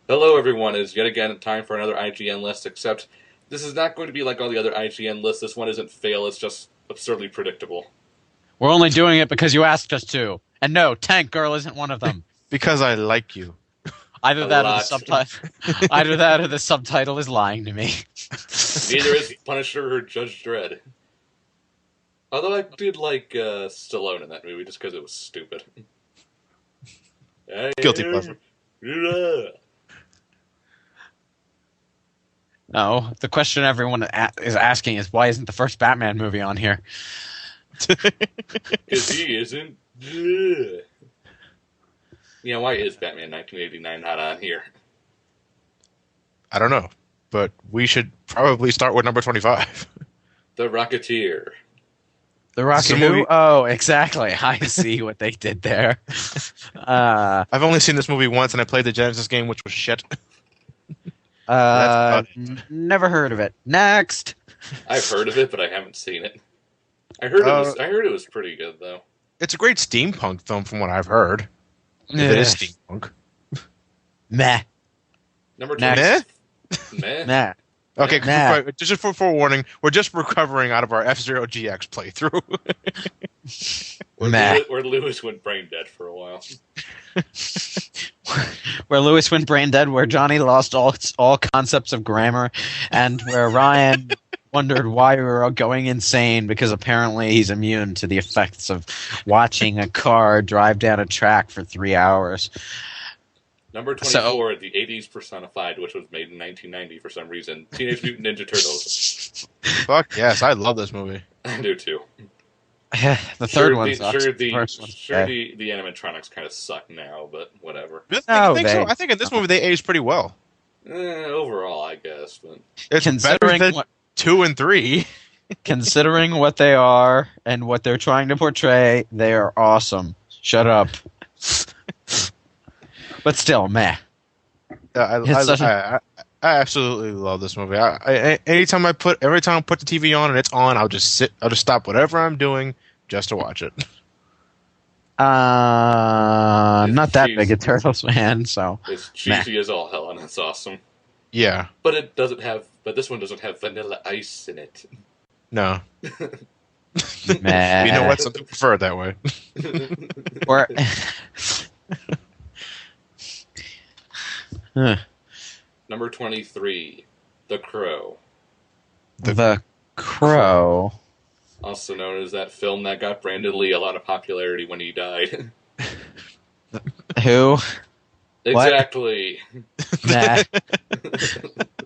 Hello, everyone. It's yet again time for another IGN list, except this is not going to be like all the other IGN lists. This one isn't fail, it's just absurdly predictable. We're only doing it because you asked us to. And no, Tank Girl isn't one of them. Because I like you. Either A that or the lot. subtitle. Either that or the subtitle is lying to me. Neither is Punisher or Judge Dredd. Although I did like Stallone in that movie just because it was stupid. Guilty pleasure. No, the question everyone is asking is why isn't the first Batman movie on here? Because he isn't. Yeah, why is Batman 1989 not on here? I don't know. But we should probably start with number 25. The Rocketeer. The Rocket Who? Oh, exactly. I see what they did there. I've only seen this movie once, and I played the Genesis game, which was shit. Never heard of it. Next. I've heard of it, but I haven't seen it. I heard it was pretty good though. It's a great steampunk film, from what I've heard. If it is steampunk. Meh. Number 2. Meh? Meh? Meh. Okay, Nah. just for forewarning, we're just recovering out of our F-Zero GX playthrough. Where Lewis went brain dead for a while. Where Lewis went brain dead, where Johnny lost all concepts of grammar, and where Ryan wondered why we were going insane because apparently he's immune to the effects of watching a car drive down a track for 3 hours. Number 24, the 80s personified, which was made in 1990 for some reason. Teenage Mutant Ninja Turtles. Fuck yes, I love this movie. I do too. The third one sucks. The first one's bad. the animatronics kind of suck now, but whatever. I think so. I think in this movie they aged pretty well. Overall, I guess. But It's better Considering than what- 2 and 3. Considering what they are and what they're trying to portray, they are awesome. Shut up. But still, meh. I absolutely love this movie. Every time I put the TV on and it's on, I'll just stop whatever I'm doing just to watch it. Not that cheesy. big a Turtles fan, so it's cheesy as all hell, and it's awesome. Yeah. But this one doesn't have vanilla ice in it. No. meh. You know what? Some people prefer it that way. Or, Number 23, The Crow. the Crow. Also known as that film that got Brandon Lee a lot of popularity when he died. Who? Exactly. Meh.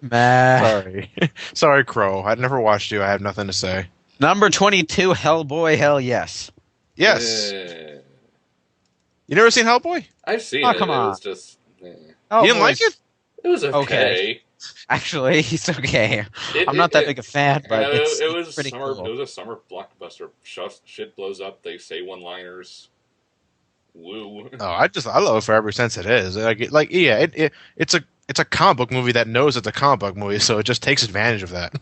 Meh. Sorry. Sorry, Crow. I'd never watched you. I have nothing to say. Number 22, Hellboy, hell yes. Yes. Eh, You never seen Hellboy? I've seen Oh, it. come It on. was just. Oh, You didn't like it? It was okay. Okay. Actually, he's okay. I'm not that big a fan, but it was pretty summer. cool. It was a summer blockbuster. Shit blows up. They say one-liners. Woo. Oh, I love it for every sense it is. It's a comic book movie that knows it's a comic book movie, so it just takes advantage of that.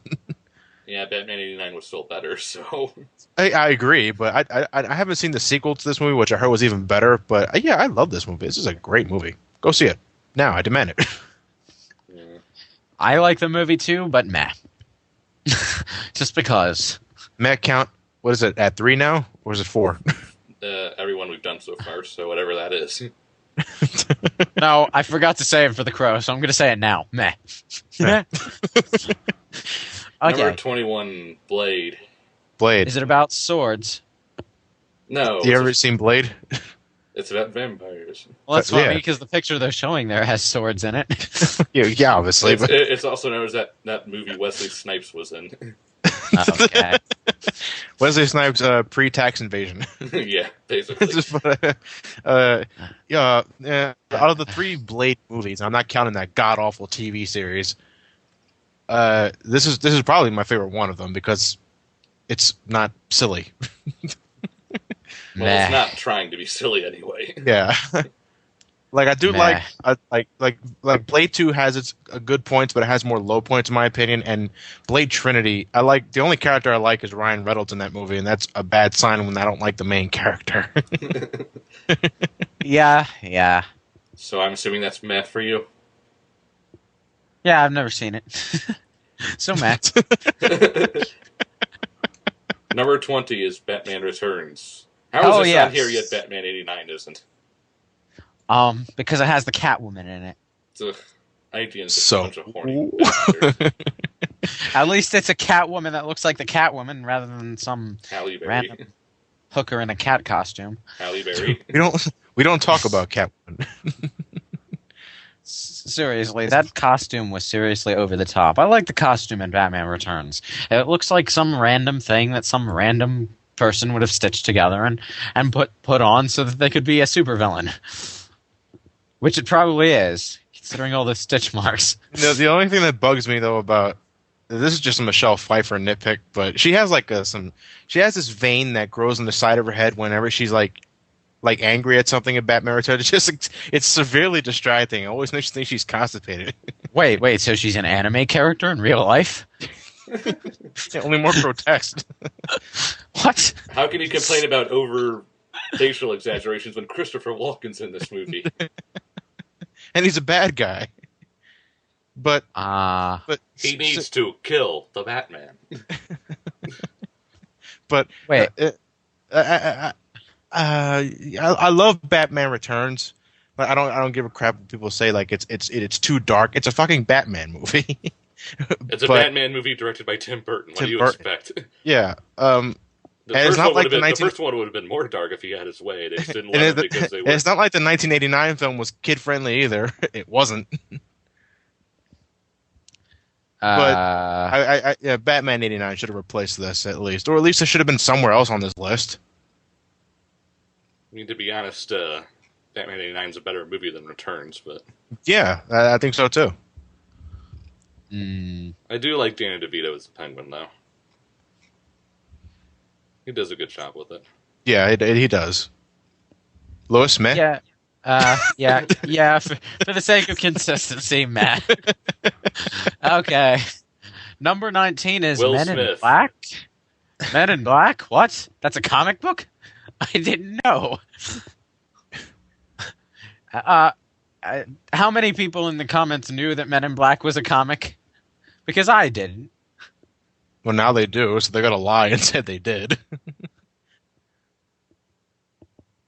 Yeah, Batman '89 was still better. So I agree, but I haven't seen the sequel to this movie, which I heard was even better. But yeah, I love this movie. This is a great movie. Go see it now. I demand it. yeah. I like the movie too, but meh. Just because. Matt count. What is it at 3 now, or is it 4? Everyone we've done so far. So whatever that is. No, I forgot to say it for the Crow, so I'm going to say it now. Meh. Meh. Okay. Number 21, Blade. Blade. Is it about swords? No, You ever seen Blade? it's about vampires. Well, that's Yeah. funny because the picture they're showing there has swords in it. Yeah, obviously. It's also known as that movie Wesley Snipes was in. Okay. Wesley Snipes' pre-tax invasion. Yeah, basically. Out of the 3 Blade movies, I'm not counting that god awful TV series. This is probably my favorite one of them because it's not silly. Well, it's not trying to be silly anyway. Yeah. Like I do Meh. like Blade 2 has its good points, but it has more low points in my opinion. And Blade Trinity, I like the only character I like is Ryan Reynolds in that movie, and that's a bad sign when I don't like the main character. Yeah. So I'm assuming that's meh for you. Yeah, I've never seen it. So Matt. Number 20 is Batman Returns. How is Oh, this yes. on here yet Batman 89 isn't? Because it has the Catwoman in it. Ugh, IGN's just So- a bunch of horny bastards. At least it's a Catwoman that looks like the Catwoman rather than some Halle Berry. random hooker in a cat costume. Halle Berry. We don't talk about Catwoman. Seriously, that costume was seriously over the top. I like the costume in Batman Returns. It looks like some random thing that some random person would have stitched together and put on so that they could be a supervillain. Which it probably is, considering all the stitch marks. The only thing that bugs me though about this is just a Michelle Pfeiffer nitpick, but she has like she has this vein that grows on the side of her head whenever she's like angry at something in Batman Returns. It's severely distracting. It always makes you think she's constipated. Wait, so she's an anime character in real life? Yeah, only more grotesque. What? How can you complain about over facial exaggerations when Christopher Walken's in this movie? And he's a bad guy. But He needs to kill the Batman. But Wait. I love Batman Returns, but I don't give a crap when people say like it's too dark. It's a fucking Batman movie. It's a Batman movie directed by Tim Burton. What do you expect? Yeah. The And it's first, not one like the first one would have been more dark if he had his way. They just didn't let him because they were. It's not like the 1989 film was kid friendly either. It wasn't. But yeah, Batman '89 should have replaced this at least, or at least it should have been somewhere else on this list. I mean, to be honest, Batman '89 is a better movie than Returns, but Yeah, I think so too. I do like Danny DeVito as the Penguin, though. He does a good job with it. Yeah, he does. Lois Smith. Yeah. Yeah. For the sake of consistency, Matt. Okay. Number 19 is Will Men in Smith. Black. Men in Black? What? That's a comic book? I didn't know. How many people in the comments knew that Men in Black was a comic? Because I didn't. Well, now they do, so they got to lie and said they did.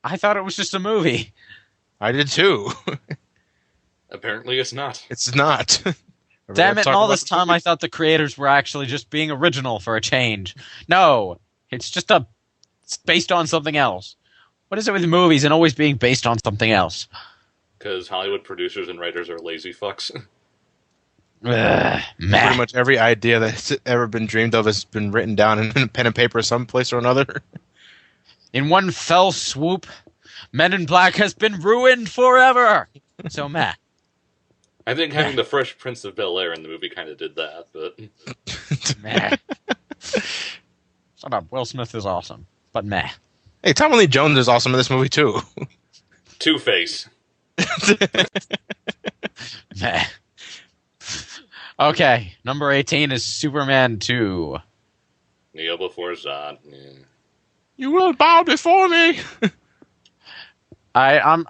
I thought it was just a movie. I did too. Apparently, it's not. It's not. Damn it, and all this time I thought the creators were actually just being original for a change. No, it's just it's based on something else. What is it with movies and always being based on something else? Because Hollywood producers and writers are lazy fucks. Pretty much every idea that's ever been dreamed of has been written down in pen and paper someplace or another. In one fell swoop, Men in Black has been ruined forever. So, Matt. I think having the Fresh Prince of Bel-Air in the movie kind of did that, but... Meh. Shut up. Will Smith is awesome, but meh. Hey, Tommy Lee Jones is awesome in this movie too. Two-Face. Meh. Okay, number 18 is Superman 2. Kneel before Zod. Yeah. You will bow before me. I'm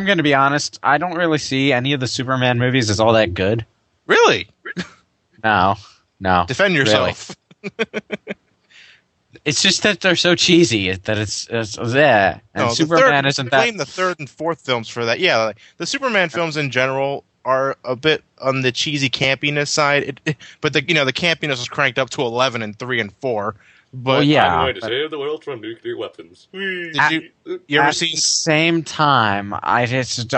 going to be honest. I don't really see any of the Superman movies as all that good. Really? No. Defend yourself. Really. It's just that they're so cheesy that it's there. And Superman isn't that. Blame the third and fourth films for that. Yeah, like, the Superman films in general are a bit on the cheesy campiness side, but the campiness was cranked up to 11 in 3 and 4. But Well, yeah. I'm going to save the world from nuclear weapons. did you ever At see? the same time, I just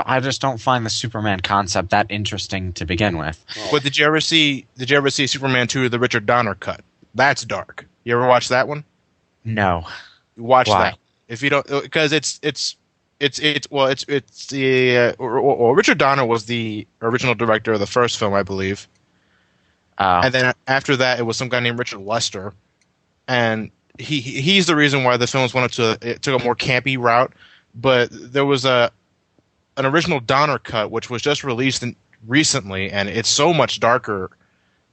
don't find the Superman concept that interesting to begin with. But did you ever see Superman 2, the Richard Donner cut? That's dark. You ever watch that one? No. Watch Why? that. If you don't, because it's the Richard Donner was the original director of the first film, I believe. And then after that, it was some guy named Richard Lester, and he's the reason why the films it took a more campy route. But there was an original Donner cut which was just released recently, and it's so much darker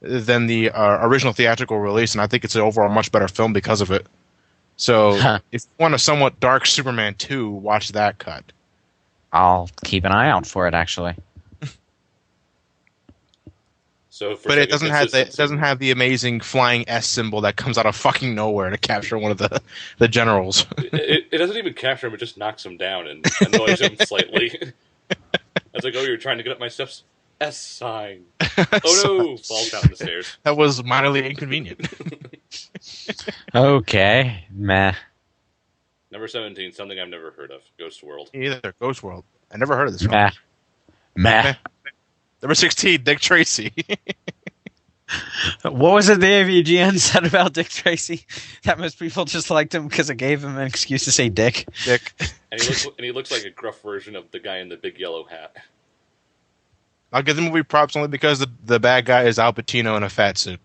than the original theatrical release, and I think it's an overall much better film because of it. So if you want a somewhat dark Superman 2, watch that cut. I'll keep an eye out for it, actually. So for But it sake of consistency, doesn't have the amazing flying S symbol that comes out of fucking nowhere to capture one of the generals. it doesn't even capture him; it just knocks him down and annoys him slightly. It's like, oh, you're trying to get up my steps. S sign. Oh no! Falls down the stairs. That was minorly inconvenient. Okay, meh. Number 17, something I've never heard of. Ghost World. Either Ghost World. I never heard of this Meh. one. Meh. Number 16, Dick Tracy. What was it the IGN said about Dick Tracy? That most people just liked him because it gave him an excuse to say dick. Dick. And he looks like a gruff version of the guy in the big yellow hat. I'll give the movie props only because the bad guy is Al Pacino in a fat suit.